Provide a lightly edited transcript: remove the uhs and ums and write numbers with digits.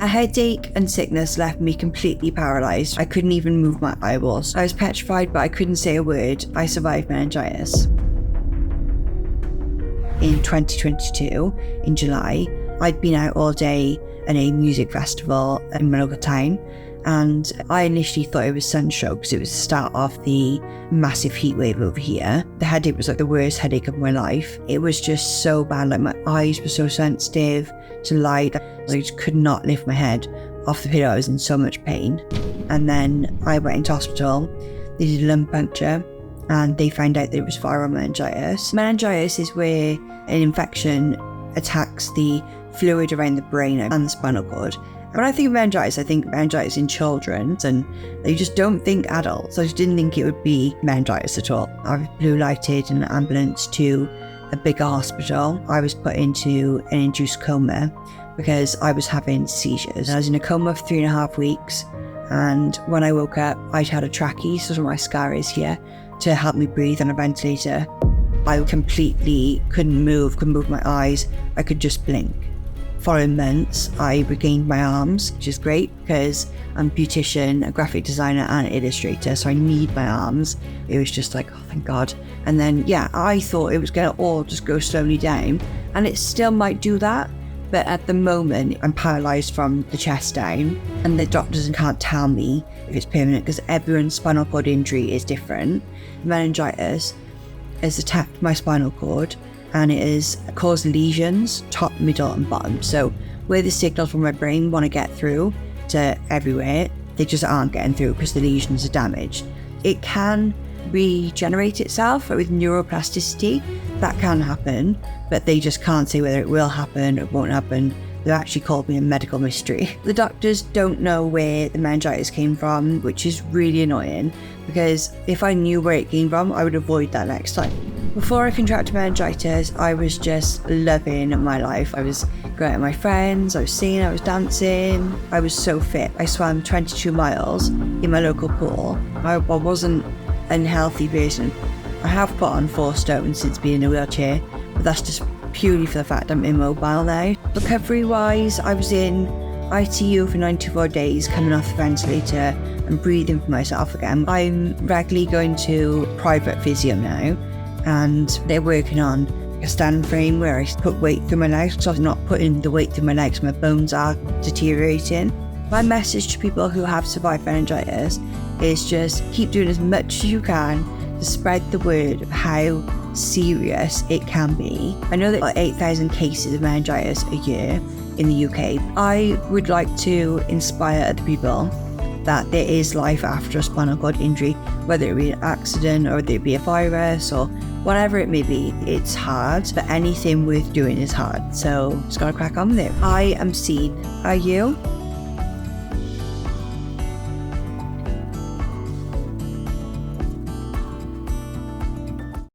A headache and sickness left me completely paralysed. I couldn't even move my eyeballs. I was petrified, but I couldn't say a word. I survived meningitis. In 2022, in July, I'd been out all day at a music festival in my local town, and I initially thought it was sunstroke because it was the start of the massive heat wave over here. The headache was like the worst headache of my life. It was just so bad, like my eyes were so sensitive to light. I just could not lift my head off the pillow. I was in so much pain. And then I went into hospital. They did a lump puncture and they found out that it was viral meningitis. Meningitis is where an infection attacks the fluid around the brain and the spinal cord. When I think of meningitis, I think meningitis in children, and you just don't think adults. I just didn't think it would be meningitis at all. I was blue lighted in an ambulance to a bigger hospital. I was put into an induced coma because I was having seizures. I was in a coma for 3.5 weeks, and when I woke up, I'd had a trachea, so my scar is here, to help me breathe on a ventilator. I completely couldn't move my eyes. I could just blink. Following months, I regained my arms, which is great because I'm a beautician, a graphic designer and an illustrator, so I need my arms. It was just like, oh thank God. And then, I thought it was going to all just go slowly down, and it still might do that. But at the moment, I'm paralysed from the chest down, and the doctors can't tell me if it's permanent because everyone's spinal cord injury is different. Meningitis has attacked my spinal cord, and it has caused lesions, top, middle and bottom. So where the signals from my brain want to get through to everywhere, they just aren't getting through because the lesions are damaged. It can regenerate itself with neuroplasticity. That can happen, but they just can't say whether it will happen or won't happen. They've actually called me a medical mystery. The doctors don't know where the meningitis came from, which is really annoying because if I knew where it came from, I would avoid that next time. Before I contracted meningitis, I was just loving my life. I was going out with my friends, I was singing, I was dancing. I was so fit. I swam 22 miles in my local pool. I wasn't an unhealthy person. I have put on 4 stone since being in a wheelchair, but that's just purely for the fact I'm immobile now. Recovery-wise, I was in ITU for 94 days, coming off the ventilator and breathing for myself again. I'm regularly going to private physio now, and they're working on a stand frame where I put weight through my legs, so I'm not putting the weight through my legs, my bones are deteriorating. My message to people who have survived meningitis is just keep doing as much as you can to spread the word of how serious it can be. I know there are 8,000 cases of meningitis a year in the UK. I would like to inspire other people that there is life after a spinal cord injury, whether it be an accident or whether it be a virus or whatever it may be. It's hard, but anything worth doing is hard. So just gotta crack on with it. I am seen. Are you?